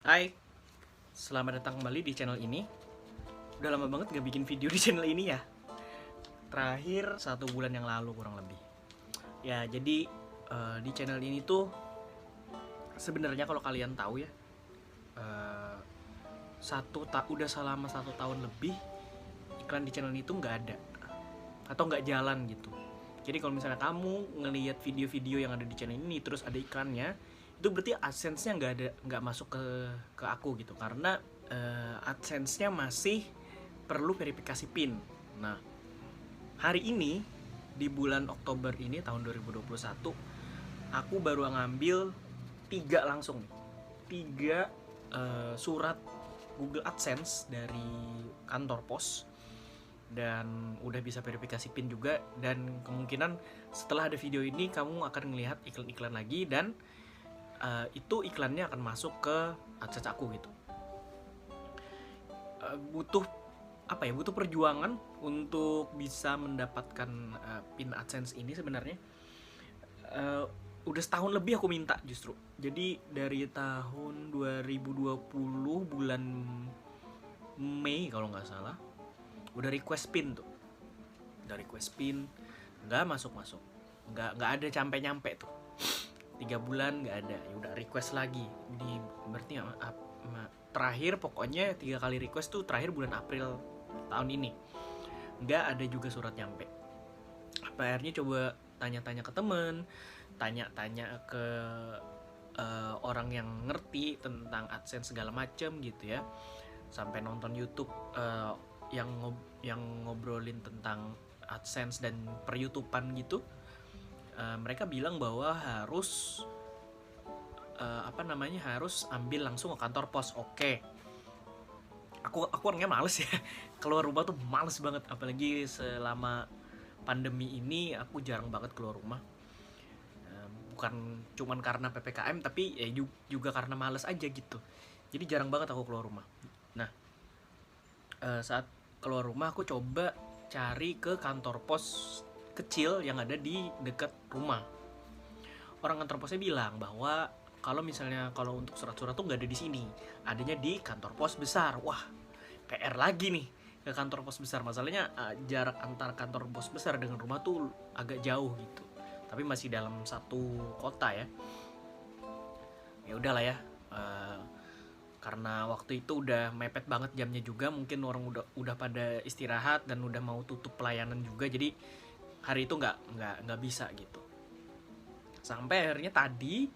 Hai, selamat datang kembali di channel ini. Udah lama banget gak bikin video di channel ini ya. Terakhir 1 bulan yang lalu kurang lebih. Ya jadi di channel ini tuh sebenarnya kalau kalian tahu ya, udah selama 1 tahun lebih iklan di channel ini tuh nggak ada atau nggak jalan gitu. Jadi kalau misalnya kamu ngelihat video-video yang ada di channel ini terus ada iklannya, itu berarti AdSense-nya nggak masuk ke aku gitu, karena AdSense-nya masih perlu verifikasi PIN. Nah, hari ini di bulan Oktober ini tahun 2021 aku baru ngambil 3 langsung nih. 3 surat Google AdSense dari kantor pos, dan udah bisa verifikasi PIN juga, dan kemungkinan setelah ada video ini kamu akan melihat iklan-iklan lagi, dan itu iklannya akan masuk ke AdSense aku gitu. Butuh butuh perjuangan untuk bisa mendapatkan PIN AdSense ini sebenarnya. Udah setahun lebih aku minta justru. Jadi dari tahun 2020 bulan Mei kalau nggak salah udah request PIN tuh. Udah request PIN, nggak masuk, nggak ada nyampe tuh. 3 bulan nggak ada, ya udah request lagi. Berarti terakhir pokoknya 3 kali request tuh terakhir bulan April tahun ini. Nggak ada juga surat nyampe. Akhirnya coba tanya-tanya ke temen, tanya-tanya ke orang yang ngerti tentang AdSense segala macem gitu ya. Sampai nonton YouTube yang ngobrolin tentang AdSense dan per-YouTubean gitu. Mereka bilang bahwa harus harus ambil langsung ke kantor pos. Oke. Aku orangnya males ya. Keluar rumah tuh males banget, apalagi selama pandemi ini aku jarang banget keluar rumah. Bukan cuman karena PPKM, tapi ya juga karena males aja gitu. Jadi jarang banget aku keluar rumah. Nah, saat keluar rumah aku coba cari ke kantor pos kecil yang ada di dekat rumah. Orang kantor posnya bilang bahwa kalau untuk surat-surat tuh nggak ada di sini, adanya di kantor pos besar. Wah, PR lagi nih ke kantor pos besar. Masalahnya jarak antara kantor pos besar dengan rumah tuh agak jauh gitu, tapi masih dalam satu kota ya. Ya udahlah ya, karena waktu itu udah mepet banget jamnya juga, mungkin orang udah pada istirahat dan udah mau tutup pelayanan juga, jadi hari itu nggak bisa gitu. Sampai akhirnya tadi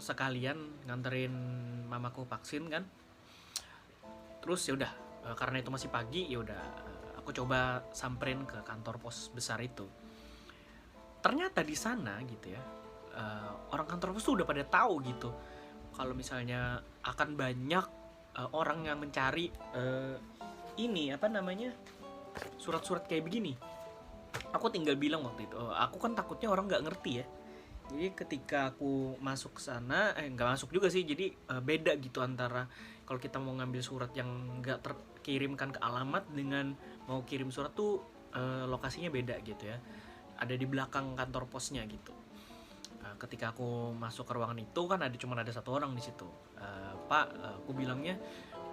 sekalian nganterin mamaku vaksin kan. Terus ya udah, karena itu masih pagi, ya udah aku coba samperin ke kantor pos besar itu. Ternyata di sana gitu ya, orang kantor pos tuh udah pada tahu gitu kalau misalnya akan banyak orang yang mencari surat-surat kayak begini. Aku tinggal bilang waktu itu, aku kan takutnya orang nggak ngerti ya. Jadi ketika aku masuk ke sana, nggak masuk juga sih. Jadi beda gitu antara kalau kita mau ngambil surat yang nggak terkirimkan ke alamat dengan mau kirim surat tuh lokasinya beda gitu ya. Ada di belakang kantor posnya gitu. Ketika aku masuk ke ruangan itu kan cuma ada 1 orang di situ. Pak, aku bilangnya,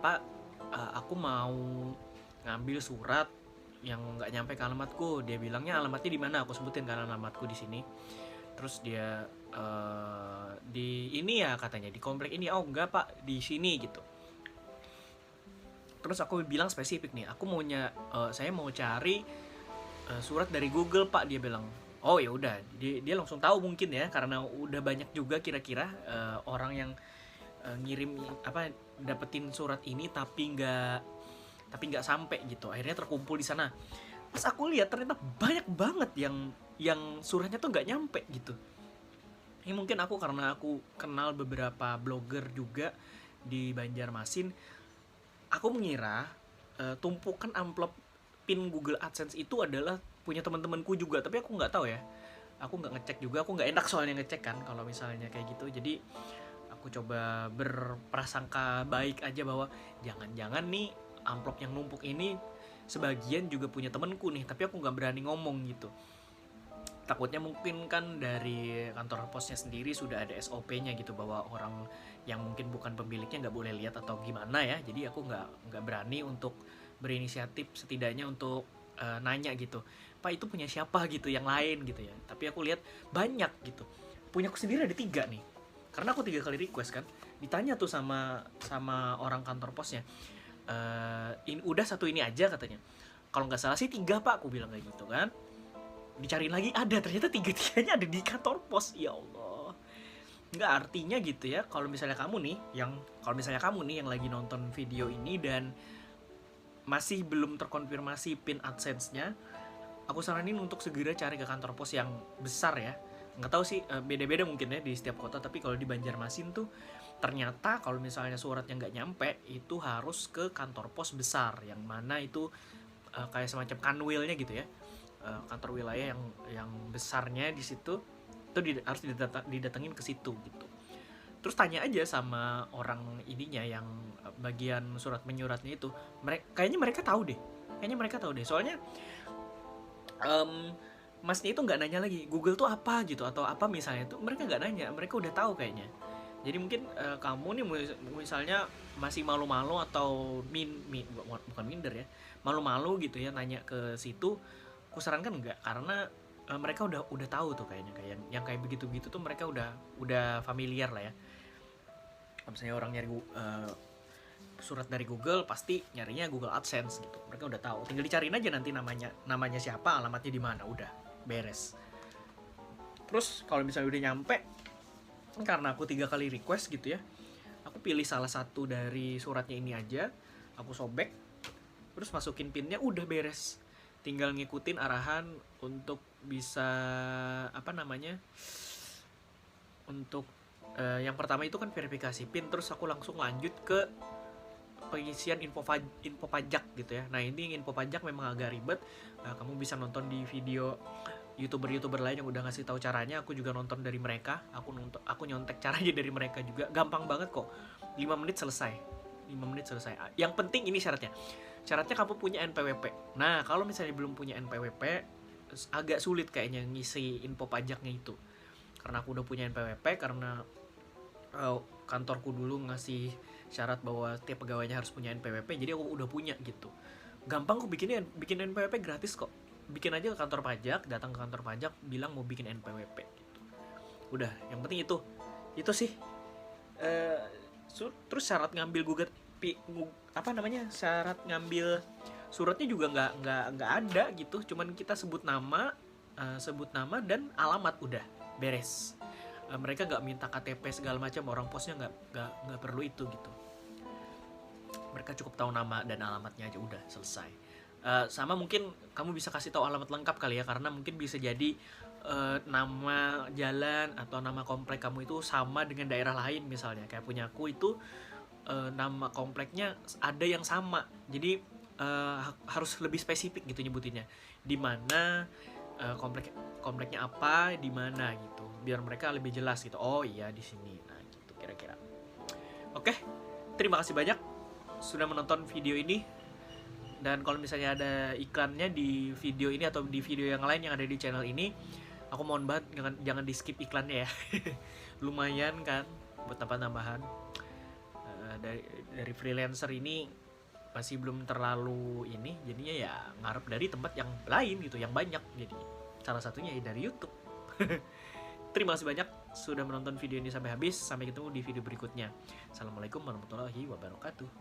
Pak, aku mau ngambil surat yang nggak nyampe ke alamatku. Dia bilangnya alamatnya di mana? Aku sebutin kan alamatku di sini. Terus dia di ini ya katanya, di komplek ini. Oh enggak Pak, di sini gitu. Terus aku bilang spesifik nih, saya mau cari surat dari Google Pak. Dia bilang, oh ya udah, dia langsung tahu mungkin ya, karena udah banyak juga kira-kira orang yang ngirim dapetin surat ini tapi nggak sampai gitu. Akhirnya terkumpul di sana. Pas aku lihat ternyata banyak banget yang suratnya tuh nggak nyampe gitu. Ini mungkin karena aku kenal beberapa blogger juga di Banjarmasin. Aku mengira tumpukan amplop PIN Google AdSense itu adalah punya teman-temanku juga, tapi aku nggak tahu ya. Aku nggak ngecek juga, aku nggak enak soalnya ngecek kan kalau misalnya kayak gitu. Jadi aku coba berprasangka baik aja bahwa jangan-jangan nih amplop yang numpuk ini sebagian juga punya temenku nih, tapi aku nggak berani ngomong gitu. takutnya mungkin kan dari kantor posnya sendiri sudah ada SOP-nya gitu, bahwa orang yang mungkin bukan pemiliknya nggak boleh lihat atau gimana ya. Jadi aku nggak berani untuk berinisiatif, setidaknya untuk nanya gitu, Pak itu punya siapa gitu yang lain gitu ya. Tapi aku lihat banyak gitu, punya aku sendiri ada 3 nih, karena aku 3 kali request kan. Ditanya tuh sama orang kantor posnya, ini udah satu ini aja katanya, kalau nggak salah sih 3 pak, aku bilang kayak gitu kan. Dicariin lagi, ada, ternyata 3-tiganya ada di kantor pos. Ya Allah, nggak, artinya gitu ya, kalau misalnya kamu nih yang lagi nonton video ini dan masih belum terkonfirmasi pin AdSense-nya, aku saranin untuk segera cari ke kantor pos yang besar ya. Nggak tahu sih, beda-beda mungkin ya di setiap kota, tapi kalau di Banjarmasin tuh ternyata kalau misalnya suratnya nggak nyampe, itu harus ke kantor pos besar, yang mana itu kayak semacam kanwilnya gitu ya, kantor wilayah yang besarnya di situ, itu harus didatengin ke situ gitu. Terus tanya aja sama orang ininya yang bagian surat menyuratnya itu, kayaknya mereka tahu deh, soalnya masnya itu nggak nanya lagi Google tuh apa gitu atau apa misalnya, tuh mereka nggak nanya, mereka udah tahu kayaknya. Jadi mungkin kamu nih misalnya masih malu-malu atau bukan minder ya, malu-malu gitu ya nanya ke situ, aku sarankan enggak, karena mereka udah tahu tuh kayaknya, kayak yang kayak begitu-begitu tuh mereka udah familiar lah ya. Misalnya orang nyari surat dari Google, pasti nyarinya Google AdSense gitu, mereka udah tahu, tinggal dicariin aja nanti namanya siapa, alamatnya di mana, udah beres. Terus kalau misalnya udah nyampe, karena aku 3 kali request gitu ya, aku pilih salah satu dari suratnya ini aja, aku sobek, terus masukin pinnya, udah beres. Tinggal ngikutin arahan untuk bisa untuk yang pertama itu kan verifikasi PIN, terus aku langsung lanjut ke pengisian info pajak gitu ya. Nah ini info pajak memang agak ribet, kamu bisa nonton di video youtuber lain yang udah ngasih tahu caranya. Aku juga nonton dari mereka, aku nyontek caranya dari mereka juga, gampang banget kok, 5 menit selesai. Yang penting ini syaratnya kamu punya NPWP. Nah kalau misalnya belum punya NPWP, agak sulit kayaknya ngisi info pajaknya itu, karena aku udah punya NPWP, karena kantorku dulu ngasih syarat bahwa tiap pegawainya harus punya NPWP, jadi aku udah punya gitu. Gampang kok bikin NPWP, gratis kok. Bikin aja ke kantor pajak, datang ke kantor pajak, bilang mau bikin NPWP gitu. Udah, yang penting itu sih. Terus syarat ngambil syarat ngambil suratnya juga nggak ada gitu, cuman kita sebut nama dan alamat, udah beres. Mereka nggak minta KTP segala macam, orang posnya nggak perlu itu gitu. Mereka cukup tahu nama dan alamatnya aja, udah selesai. Sama mungkin kamu bisa kasih tahu alamat lengkap kali ya, karena mungkin bisa jadi nama jalan atau nama komplek kamu itu sama dengan daerah lain, misalnya kayak punya aku itu nama kompleknya ada yang sama, jadi harus lebih spesifik gitu nyebutinnya, di mana kompleknya apa, di mana gitu, biar mereka lebih jelas gitu. Oh iya di sini. Nah gitu kira-kira. Oke, terima kasih banyak sudah menonton video ini. Dan kalau misalnya ada iklannya di video ini atau di video yang lain yang ada di channel ini, aku mohon banget jangan di skip iklannya ya. Lumayan kan buat tambahan. Dari freelancer ini masih belum terlalu ini, jadinya ya ngarep dari tempat yang lain gitu, yang banyak. Jadi salah satunya ya dari YouTube. Terima kasih banyak sudah menonton video ini sampai habis. Sampai ketemu di video berikutnya. Assalamualaikum warahmatullahi wabarakatuh.